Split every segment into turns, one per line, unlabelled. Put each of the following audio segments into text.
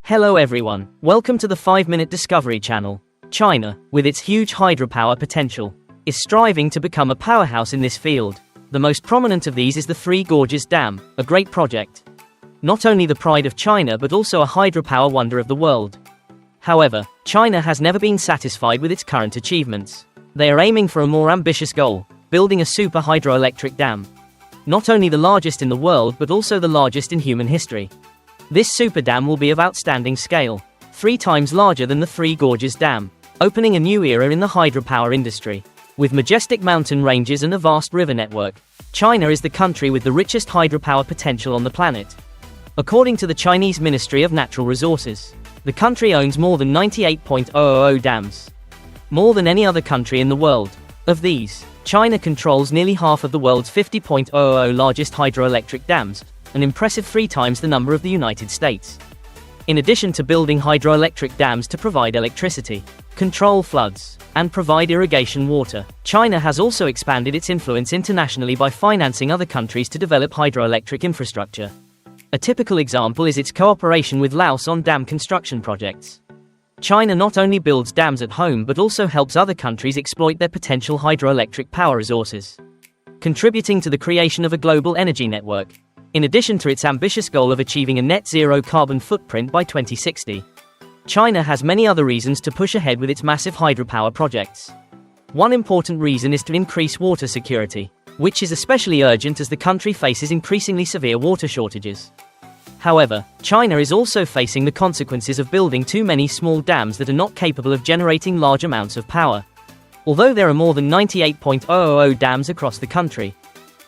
Hello everyone, welcome to the 5-Minute Discovery channel. China, with its huge hydropower potential, is striving to become a powerhouse in this field. The most prominent of these is the Three Gorges Dam, a great project. Not only the pride of China but also a hydropower wonder of the world. However, China has never been satisfied with its current achievements. They are aiming for a more ambitious goal, building a super hydroelectric dam. Not only the largest in the world but also the largest in human history. This super dam will be of outstanding scale, 3 times larger than the Three Gorges Dam, opening a new era in the hydropower industry. With majestic mountain ranges and a vast river network, China is the country with the richest hydropower potential on the planet. According to the Chinese Ministry of Natural Resources, the country owns more than 98,000 dams. More than any other country in the world. Of these, China controls nearly half of the world's 50,000 largest hydroelectric dams, an impressive 3 times the number of the United States. In addition to building hydroelectric dams to provide electricity, control floods, and provide irrigation water, China has also expanded its influence internationally by financing other countries to develop hydroelectric infrastructure. A typical example is its cooperation with Laos on dam construction projects. China not only builds dams at home but also helps other countries exploit their potential hydroelectric power resources, contributing to the creation of a global energy network. In addition to its ambitious goal of achieving a net zero carbon footprint by 2060, China has many other reasons to push ahead with its massive hydropower projects. One important reason is to increase water security, which is especially urgent as the country faces increasingly severe water shortages. However, China is also facing the consequences of building too many small dams that are not capable of generating large amounts of power. Although there are more than 98,000 dams across the country,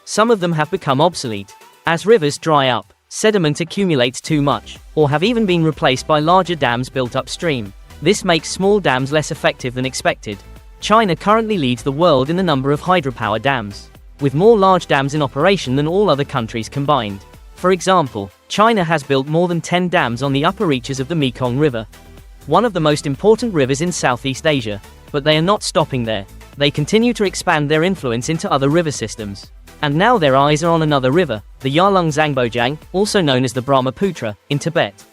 some of them have become obsolete. As rivers dry up, sediment accumulates too much, or have even been replaced by larger dams built upstream. This makes small dams less effective than expected. China currently leads the world in the number of hydropower dams, with more large dams in operation than all other countries combined. For example, China has built more than 10 dams on the upper reaches of the Mekong River, one of the most important rivers in Southeast Asia. But they are not stopping there. They continue to expand their influence into other river systems. And now their eyes are on another river, the Yarlung Zangbo, also known as the Brahmaputra, in Tibet.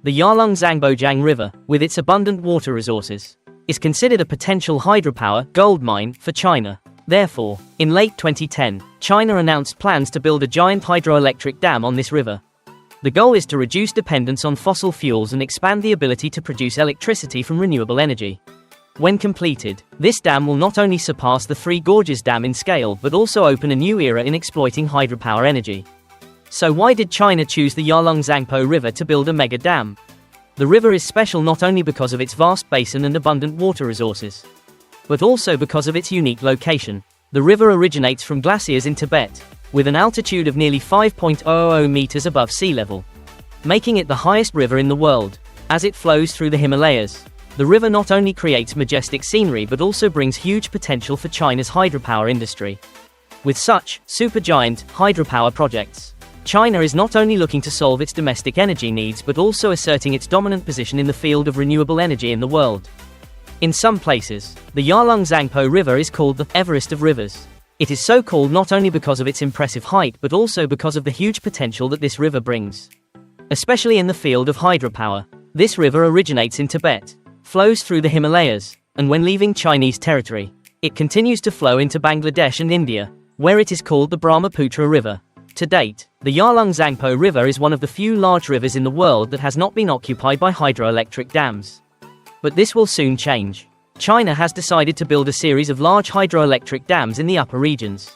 The Yarlung Zangbo River, with its abundant water resources, is considered a potential hydropower gold mine for China. Therefore, in late 2010, China announced plans to build a giant hydroelectric dam on this river. The goal is to reduce dependence on fossil fuels and expand the ability to produce electricity from renewable energy. When completed, this dam will not only surpass the Three Gorges Dam in scale but also open a new era in exploiting hydropower energy. So why did China choose the Yarlung Zangbo River to build a mega dam? The river is special not only because of its vast basin and abundant water resources, but also because of its unique location. The river originates from glaciers in Tibet, with an altitude of nearly 5,000 meters above sea level, making it the highest river in the world. As it flows through the Himalayas, the river not only creates majestic scenery but also brings huge potential for China's hydropower industry. With such supergiant hydropower projects, China is not only looking to solve its domestic energy needs but also asserting its dominant position in the field of renewable energy in the world. In some places, the Yarlung Zangbo River is called the Everest of rivers. It is so called not only because of its impressive height but also because of the huge potential that this river brings, especially in the field of hydropower. This river originates in Tibet, flows through the Himalayas, and when leaving Chinese territory, it continues to flow into Bangladesh and India, where it is called the Brahmaputra River. To date, the Yarlung Zangbo River is one of the few large rivers in the world that has not been occupied by hydroelectric dams. But this will soon change. China has decided to build a series of large hydroelectric dams in the upper regions,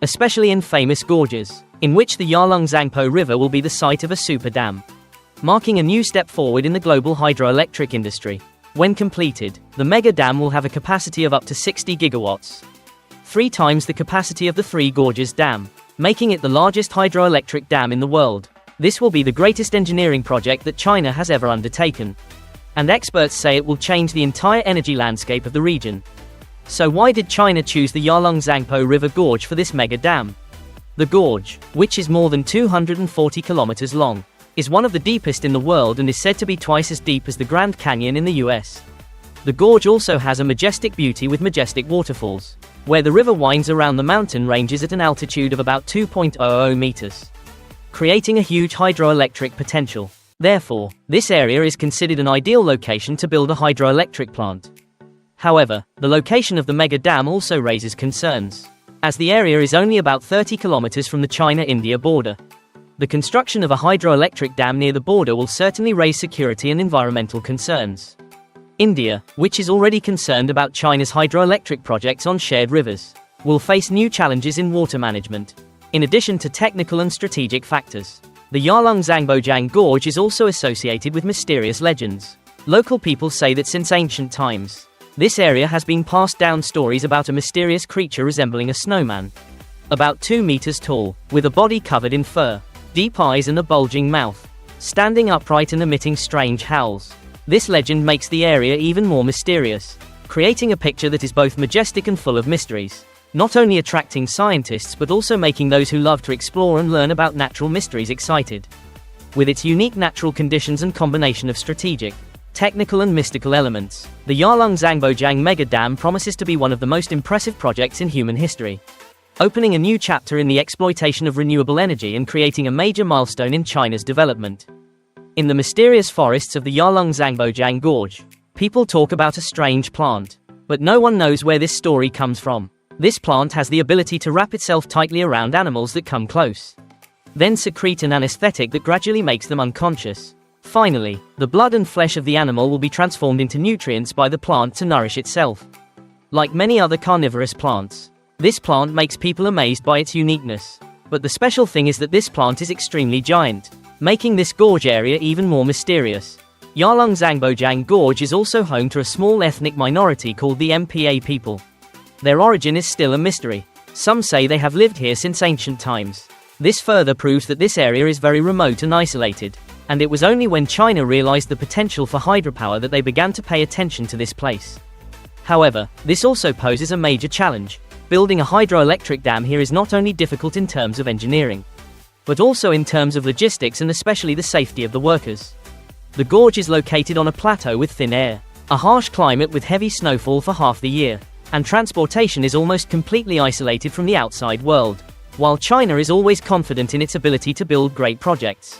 especially in famous gorges, in which the Yarlung Zangbo River will be the site of a super dam, marking a new step forward in the global hydroelectric industry. When completed, the mega dam will have a capacity of up to 60 gigawatts, 3 times the capacity of the Three Gorges Dam, making it the largest hydroelectric dam in the world. This will be the greatest engineering project that China has ever undertaken, and experts say it will change the entire energy landscape of the region. So why did China choose the Yarlung Zangbo River Gorge for this mega dam? The gorge, which is more than 240 kilometers long, is one of the deepest in the world and is said to be twice as deep as the Grand Canyon in the US. The gorge also has a majestic beauty with majestic waterfalls, where the river winds around the mountain ranges at an altitude of about 2.00 meters, creating a huge hydroelectric potential. Therefore, this area is considered an ideal location to build a hydroelectric plant. However, the location of the mega dam also raises concerns, as the area is only about 30 kilometers from the China-India border. The construction of a hydroelectric dam near the border will certainly raise security and environmental concerns. India, which is already concerned about China's hydroelectric projects on shared rivers, will face new challenges in water management, in addition to technical and strategic factors. The Yarlung Zangbo gorge is also associated with mysterious legends. Local people say that since ancient times, this area has been passed down stories about a mysterious creature resembling a snowman, about 2 meters tall, with a body covered in fur, deep eyes and a bulging mouth, standing upright and emitting strange howls. This legend makes the area even more mysterious, creating a picture that is both majestic and full of mysteries, not only attracting scientists but also making those who love to explore and learn about natural mysteries excited. With its unique natural conditions and combination of strategic, technical and mystical elements, the Yarlung Zangbo mega dam promises to be one of the most impressive projects in human history, opening a new chapter in the exploitation of renewable energy and creating a major milestone in China's development. In the mysterious forests of the Yarlung Zangbo gorge, people talk about a strange plant, but no one knows where this story comes from. This plant has the ability to wrap itself tightly around animals that come close, then secrete an anesthetic that gradually makes them unconscious. Finally, the blood and flesh of the animal will be transformed into nutrients by the plant to nourish itself. Like many other carnivorous plants, this plant makes people amazed by its uniqueness. But the special thing is that this plant is extremely giant, making this gorge area even more mysterious. Yarlung Zangbo gorge is also home to a small ethnic minority called the MPA people. Their origin is still a mystery. Some say they have lived here since ancient times. This further proves that this area is very remote and isolated. And it was only when China realized the potential for hydropower that they began to pay attention to this place. However, this also poses a major challenge. Building a hydroelectric dam here is not only difficult in terms of engineering, but also in terms of logistics and especially the safety of the workers. The gorge is located on a plateau with thin air, a harsh climate with heavy snowfall for half the year, and transportation is almost completely isolated from the outside world. While China is always confident in its ability to build great projects,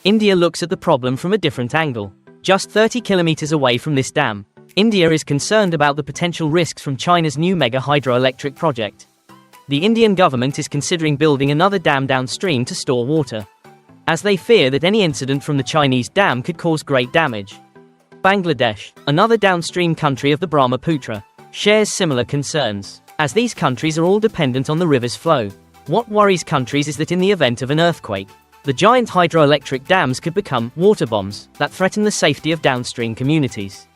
India looks at the problem from a different angle. Just 30 kilometers away from this dam, India is concerned about the potential risks from China's new mega hydroelectric project. The Indian government is considering building another dam downstream to store water, as they fear that any incident from the Chinese dam could cause great damage. Bangladesh, another downstream country of the Brahmaputra, shares similar concerns, as these countries are all dependent on the river's flow. What worries countries is that in the event of an earthquake, the giant hydroelectric dams could become water bombs that threaten the safety of downstream communities.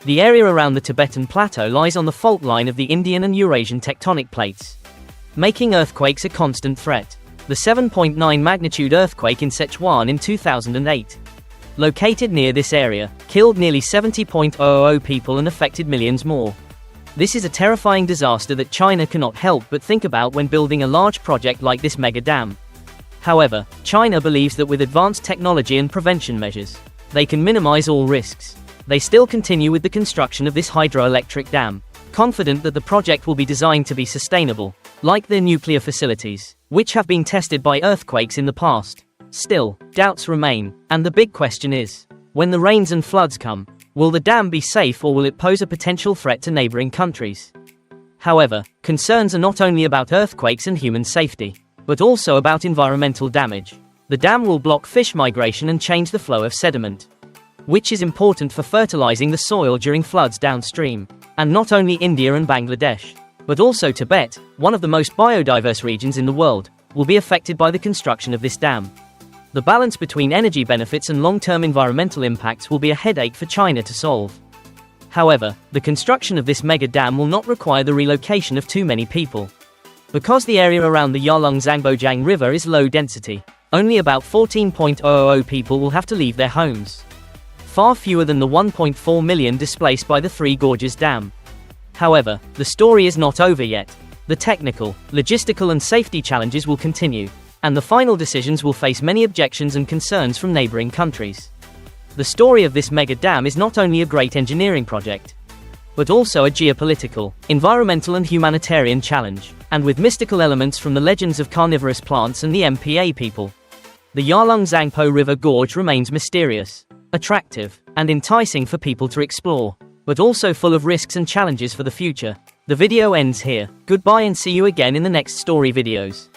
The area around the Tibetan Plateau lies on the fault line of the Indian and Eurasian tectonic plates, making earthquakes a constant threat. The 7.9 magnitude earthquake in Sichuan in 2008, located near this area, killed nearly 70,000 people and affected millions more. This is a terrifying disaster that China cannot help but think about when building a large project like this mega dam. However, China believes that with advanced technology and prevention measures, they can minimize all risks. They still continue with the construction of this hydroelectric dam, confident that the project will be designed to be sustainable, like their nuclear facilities, which have been tested by earthquakes in the past. Still, doubts remain, and the big question is, when the rains and floods come, will the dam be safe or will it pose a potential threat to neighboring countries? However, concerns are not only about earthquakes and human safety, but also about environmental damage. The dam will block fish migration and change the flow of sediment, which is important for fertilizing the soil during floods downstream. And not only India and Bangladesh, but also Tibet, one of the most biodiverse regions in the world, will be affected by the construction of this dam. The balance between energy benefits and long-term environmental impacts will be a headache for China to solve. However, the construction of this mega dam will not require the relocation of too many people. Because the area around the Yarlung Zangbo River is low density, only about 14,000 people will have to leave their homes. Far fewer than the 1.4 million displaced by the Three Gorges Dam. However, the story is not over yet. The technical, logistical and safety challenges will continue, and the final decisions will face many objections and concerns from neighboring countries. The story of this mega dam is not only a great engineering project, but also a geopolitical, environmental and humanitarian challenge, and with mystical elements from the legends of carnivorous plants and the MPA people. The Yarlung Zangbo River Gorge remains mysterious, attractive, and enticing for people to explore, but also full of risks and challenges for the future. The video ends here. Goodbye and see you again in the next story videos.